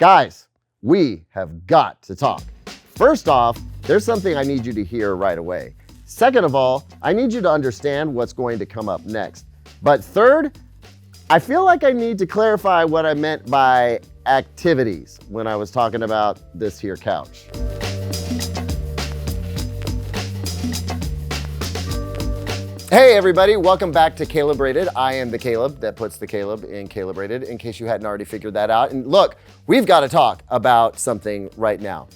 Guys, we have got to talk. First off, there's something I need you to hear right away. Second of all, I need you to understand what's going to come up next. But third, I feel like I need to clarify what I meant by activities when I was talking about this here couch. Hey everybody, welcome back to Calibrated. I am the Caleb that puts the Caleb in Calibrated, in case you hadn't already figured that out. And look, we've got to talk about something right now.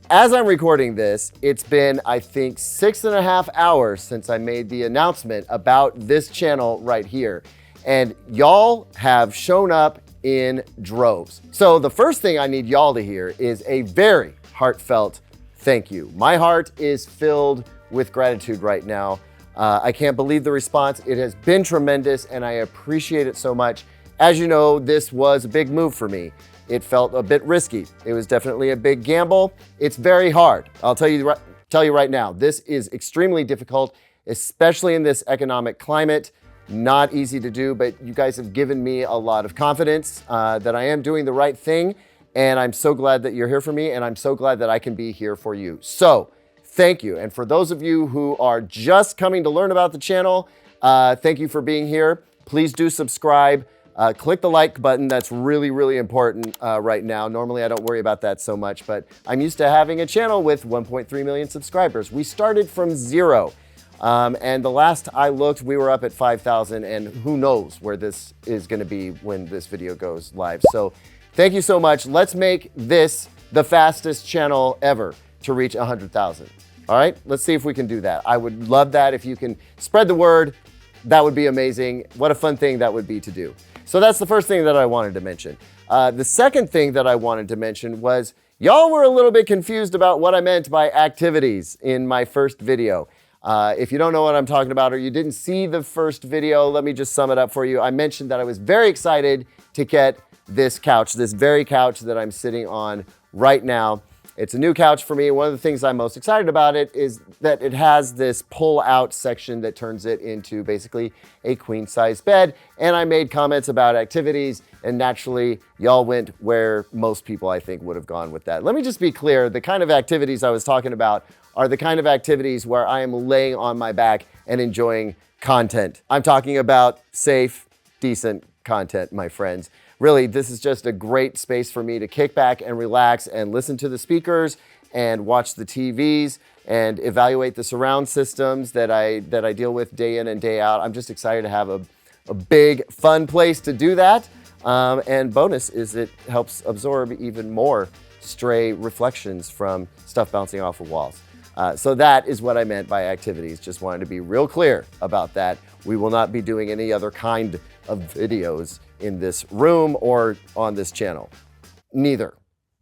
As I'm recording this, it's been, I think, 6.5 hours since I made the announcement about this channel right here. And y'all have shown up in droves. So the first thing I need y'all to hear is a very heartfelt thank you. My heart is filled with gratitude right now. I can't believe the response. It has been tremendous and I appreciate it so much. As you know, this was a big move for me. It felt a bit risky. It was definitely a big gamble. It's very hard. I'll tell you right now, this is extremely difficult, especially in this economic climate. Not easy to do, but you guys have given me a lot of confidence that I am doing the right thing. And I'm so glad that you're here for me and I'm so glad that I can be here for you. So, thank you. And for those of you who are just coming to learn about the channel, thank you for being here. Please do subscribe. Click the like button. That's really, really important right now. Normally, I don't worry about that so much, but I'm used to having a channel with 1.3 million subscribers. We started from 0. And the last I looked, we were up at 5,000, and who knows where this is going to be when this video goes live. So thank you so much. Let's make this the fastest channel ever to reach 100,000. All right, let's see if we can do that. I would love that if you can spread the word. That would be amazing. What a fun thing that would be to do. So that's the first thing that I wanted to mention. The second thing that I wanted to mention was y'all were a little bit confused about what I meant by activities in my first video. If you don't know what I'm talking about or you didn't see the first video, let me just sum it up for you. I mentioned that I was very excited to get this couch, this very couch that I'm sitting on right now. It's a new couch for me. One of the things I'm most excited about it is that it has this pull-out section that turns it into basically a queen-size bed. And I made comments about activities, and naturally, y'all went where most people, I think, would have gone with that. Let me just be clear. The kind of activities I was talking about are the kind of activities where I am laying on my back and enjoying content. I'm talking about safe, decent content, my friends. Really, this is just a great space for me to kick back and relax and listen to the speakers and watch the TVs and evaluate the surround systems that I deal with day in and day out. I'm just excited to have a big, fun place to do that. And bonus is it helps absorb even more stray reflections from stuff bouncing off of walls. So that is what I meant by activities. Just wanted to be real clear about that. We will not be doing any other kind of videos in this room or on this channel. Neither,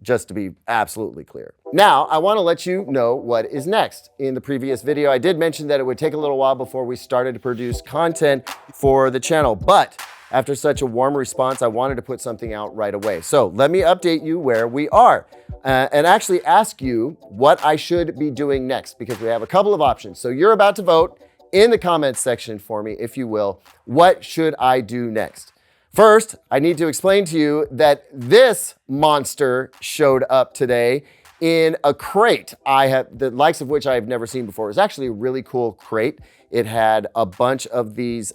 just to be absolutely clear. Now, I want to let you know what is next. In the previous video, I did mention that it would take a little while before we started to produce content for the channel, but after such a warm response, I wanted to put something out right away. So let me update you where we are and actually ask you what I should be doing next, because we have a couple of options. So you're about to vote in the comments section for me, if you will. What should I do next? First, I need to explain to you that this monster showed up today in a crate the likes of which I have never seen before. It was actually a really cool crate. It had a bunch of these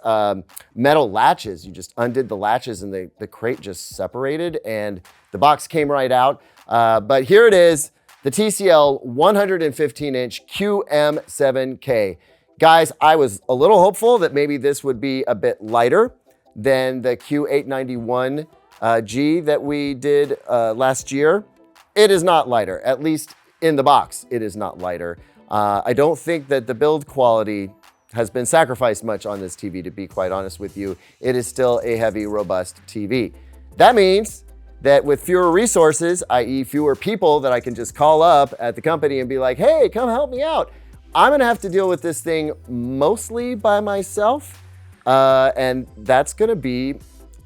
metal latches. You just undid the latches and the crate just separated and the box came right out. But here it is, the TCL 115-inch QM7K. Guys, I was a little hopeful that maybe this would be a bit lighter than the Q891G that we did last year. It is not lighter, at least in the box, it is not lighter. I don't think that the build quality has been sacrificed much on this TV, to be quite honest with you. It is still a heavy, robust TV. That means that with fewer resources, i.e. fewer people that I can just call up at the company and be like, hey, come help me out, I'm gonna have to deal with this thing mostly by myself. And that's gonna be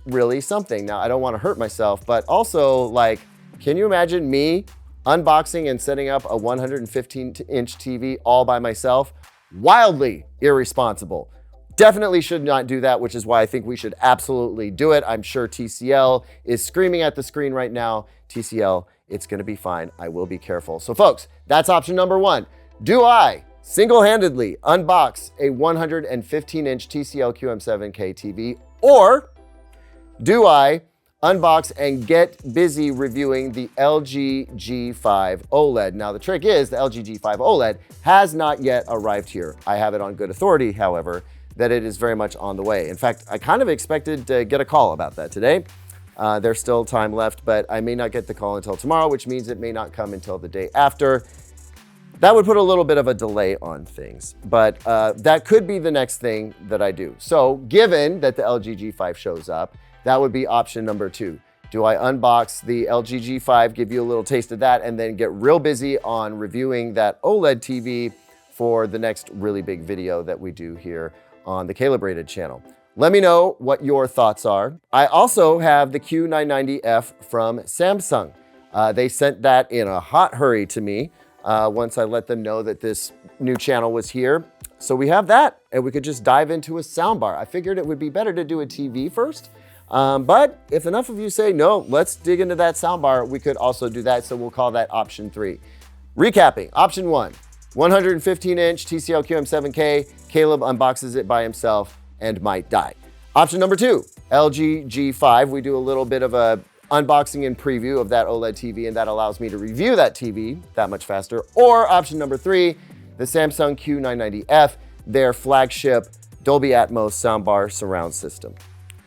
really something. Now, I don't wanna hurt myself, but also, like, can you imagine me unboxing and setting up a 115-inch TV all by myself? Wildly irresponsible. definitely should not do that, which is why I think we should absolutely do it. I'm sure TCL is screaming at the screen right now. TCL, it's gonna be fine. I will be careful. So folks, that's option number one. Do I single-handedly unbox a 115-inch TCL QM7K TV, or do I unbox and get busy reviewing the LG G5 OLED? Now, the trick is the LG G5 OLED has not yet arrived here. I have it on good authority, however, that it is very much on the way. In fact, I kind of expected to get a call about that today. There's still time left, but I may not get the call until tomorrow, which means it may not come until the day after. That would put a little bit of a delay on things, but that could be the next thing that I do. So given that the LG G5 shows up, that would be option number two. Do I unbox the LG G5, give you a little taste of that, and then get real busy on reviewing that OLED TV for the next really big video that we do here on the Calibrated channel? Let me know what your thoughts are. I also have the Q990F from Samsung. They sent that in a hot hurry to me once I let them know that this new channel was here. So we have that, and we could just dive into a soundbar. I figured it would be better to do a TV first. But if enough of you say, no, let's dig into that soundbar, we could also do that. So we'll call that option three. Recapping, option one, 115-inch TCL QM7K. Caleb unboxes it by himself and might die. Option number two, LG G5. We do a little bit of a unboxing and preview of that OLED TV, and that allows me to review that TV that much faster. Or option number three, the Samsung Q990F, their flagship Dolby Atmos soundbar surround system.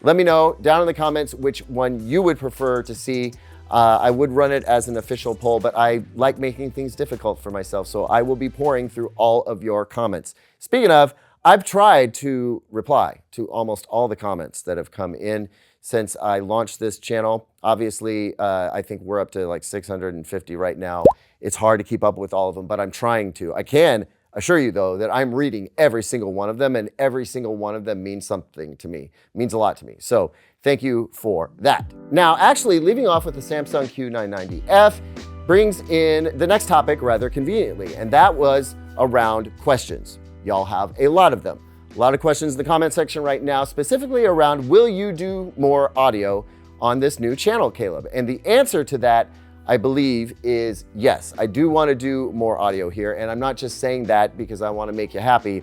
Let me know down in the comments which one you would prefer to see. I would run it as an official poll, but I like making things difficult for myself, so I will be pouring through all of your comments. Speaking of, I've tried to reply to almost all the comments that have come in since I launched this channel. Obviously, I think we're up to like 650 right now. It's hard to keep up with all of them, but I'm trying to. I can assure you, though, that I'm reading every single one of them, and every single one of them means something to me, means a lot to me. So thank you for that. Now, actually, leaving off with the Samsung Q990F brings in the next topic rather conveniently, and that was around questions. Y'all have a lot of them. A lot of questions in the comment section right now, specifically around, will you do more audio on this new channel, Caleb? And the answer to that, I believe, is yes. I do want to do more audio here, and I'm not just saying that because I want to make you happy.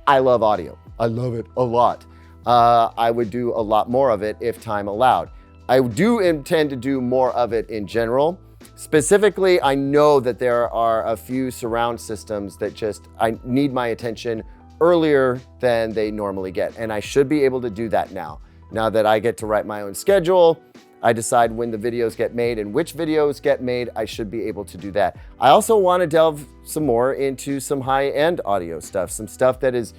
I love audio. I love it a lot. I would do a lot more of it if time allowed. I do intend to do more of it in general. Specifically, I know that there are a few surround systems that I need my attention earlier than they normally get, and I should be able to do that now. Now that I get to write my own schedule, I decide when the videos get made and which videos get made, I should be able to do that. I also want to delve some more into some high-end audio stuff, some stuff that is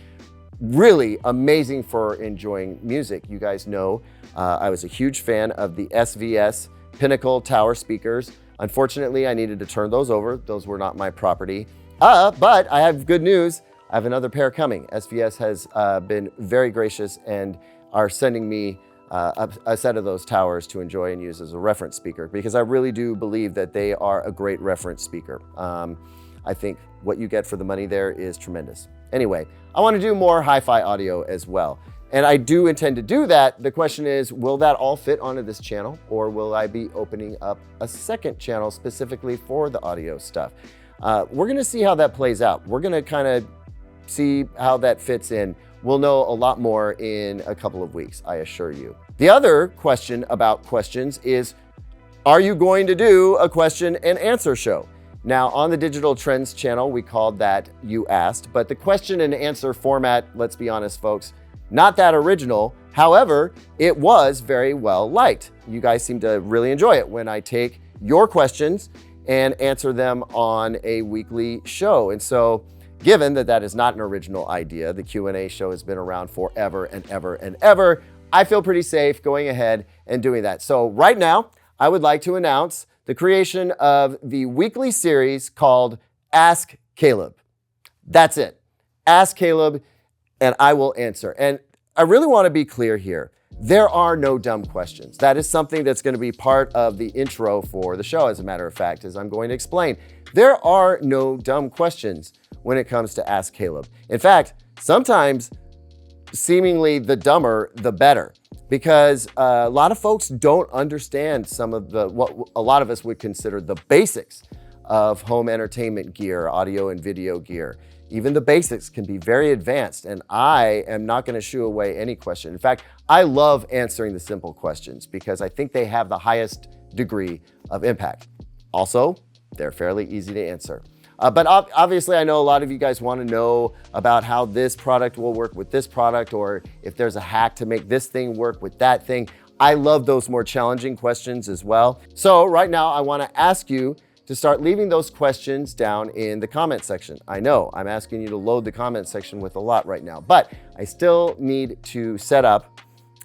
really amazing for enjoying music. You guys know I was a huge fan of the SVS Pinnacle Tower speakers. Unfortunately, I needed to turn those over. Those were not my property. But I have good news. I have another pair coming. SVS has been very gracious and are sending me a set of those towers to enjoy and use as a reference speaker, because I really do believe that they are a great reference speaker. I think what you get for the money there is tremendous. Anyway, I want to do more hi-fi audio as well. And I do intend to do that. The question is, will that all fit onto this channel, or will I be opening up a second channel specifically for the audio stuff? We're going to see how that plays out. We're going to kind of see how that fits in. We'll know a lot more in a couple of weeks, I assure you. The other question about questions is, are you going to do a question and answer show? Now, on the Digital Trends channel, we called that You Asked, but the question and answer format, let's be honest, folks, not that original. However, it was very well liked. You guys seem to really enjoy it when I take your questions and answer them on a weekly show. And so, given that that is not an original idea, the Q&A show has been around forever and ever and ever, I feel pretty safe going ahead and doing that. So right now, I would like to announce the creation of the weekly series called Ask Caleb. That's it. Ask Caleb, and I will answer. And I really want to be clear here. There are no dumb questions. That is something that's going to be part of the intro for the show, as a matter of fact, as I'm going to explain. There are no dumb questions when it comes to Ask Caleb. In fact, sometimes seemingly the dumber, the better. Because a lot of folks don't understand some of what a lot of us would consider the basics of home entertainment gear, audio and video gear. Even the basics can be very advanced, and I am not going to shoo away any question. In fact, I love answering the simple questions because I think they have the highest degree of impact. Also, they're fairly easy to answer. But obviously, I know a lot of you guys want to know about how this product will work with this product, or if there's a hack to make this thing work with that thing. I love those more challenging questions as well. So right now, I want to ask you to start leaving those questions down in the comment section. I know I'm asking you to load the comment section with a lot right now, but I still need to set up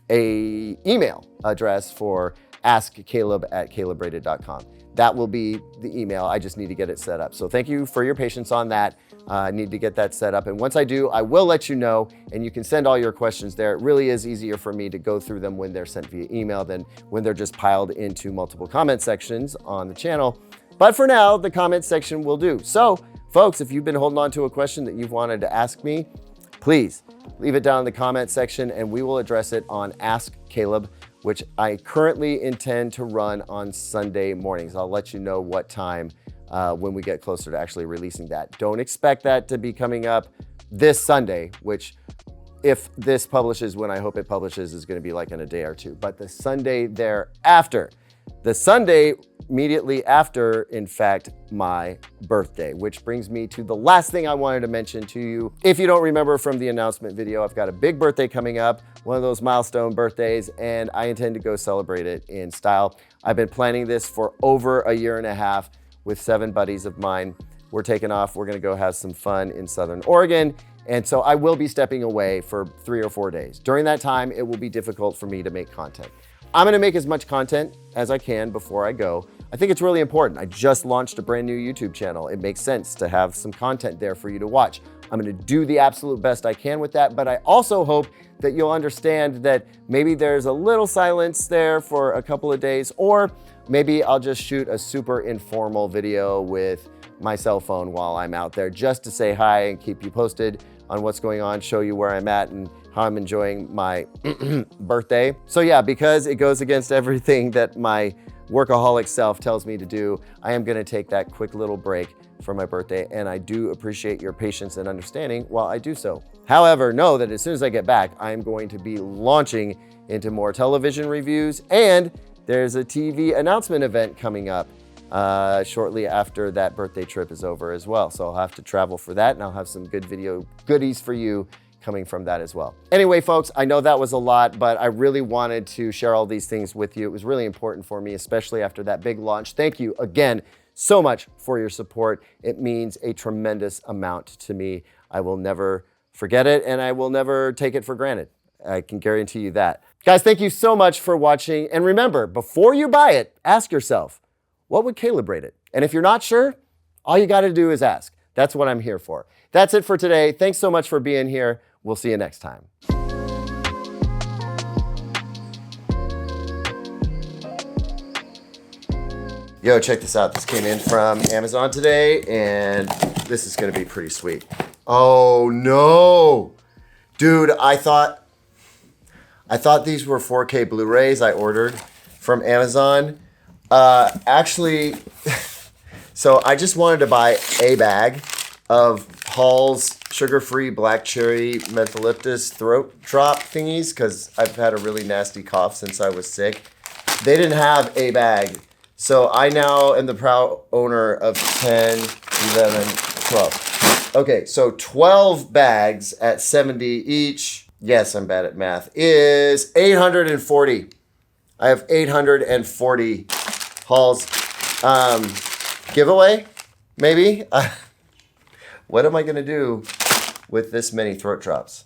an email address for askcaleb@calebrated.com. That will be the email. I just need to get it set up. So thank you for your patience on that. I need to get that set up. And once I do, I will let you know, and you can send all your questions there. It really is easier for me to go through them when they're sent via email than when they're just piled into multiple comment sections on the channel. But for now, the comment section will do. So folks, if you've been holding on to a question that you've wanted to ask me, please leave it down in the comment section and we will address it on Ask Caleb, which I currently intend to run on Sunday mornings. I'll let you know what time when we get closer to actually releasing that. Don't expect that to be coming up this Sunday, which if this publishes when I hope it publishes is going to be like in a day or two, but the Sunday thereafter. The Sunday immediately after, in fact, my birthday, which brings me to the last thing I wanted to mention to you. If you don't remember from the announcement video, I've got a big birthday coming up, one of those milestone birthdays, and I intend to go celebrate it in style. I've been planning this for over a year and a half with 7 buddies of mine. We're taking off. We're going to go have some fun in Southern Oregon. And so I will be stepping away for 3 or 4 days. During that time, it will be difficult for me to make content. I'm gonna make as much content as I can before I go. I think it's really important. I just launched a brand new YouTube channel. It makes sense to have some content there for you to watch. I'm gonna do the absolute best I can with that, but I also hope that you'll understand that maybe there's a little silence there for a couple of days, or maybe I'll just shoot a super informal video with my cell phone while I'm out there just to say hi and keep you posted on what's going on, show you where I'm at and how I'm enjoying my birthday. So yeah, because it goes against everything that my workaholic self tells me to do, I am gonna take that quick little break for my birthday, and I do appreciate your patience and understanding while I do so. However, know that as soon as I get back, I'm going to be launching into more television reviews, and there's a TV announcement event coming up shortly after that birthday trip is over as well. So I'll have to travel for that, and I'll have some good video goodies for you coming from that as well. Anyway, folks, I know that was a lot, but I really wanted to share all these things with you. It was really important for me, especially after that big launch. Thank you again so much for your support. It means a tremendous amount to me. I will never forget it, and I will never take it for granted. I can guarantee you that. Guys, thank you so much for watching. And remember, before you buy it, ask yourself, what would calibrate it? And if you're not sure, all you gotta do is ask. That's what I'm here for. That's it for today. Thanks so much for being here. We'll see you next time. Yo, check this out. This came in from Amazon today, and this is gonna be pretty sweet. Oh no! Dude, I thought these were 4K Blu-rays I ordered from Amazon. Actually, so I just wanted to buy a bag of Hall's sugar-free black cherry mentholyptus throat drop thingies because I've had a really nasty cough since I was sick. They didn't have a bag. So I now am the proud owner of 10, 11, 12. Okay, so 12 bags at 70 each. Yes, I'm bad at math. Is 840. I have 840 Hall's giveaway, maybe. What am I gonna do with this many throat drops?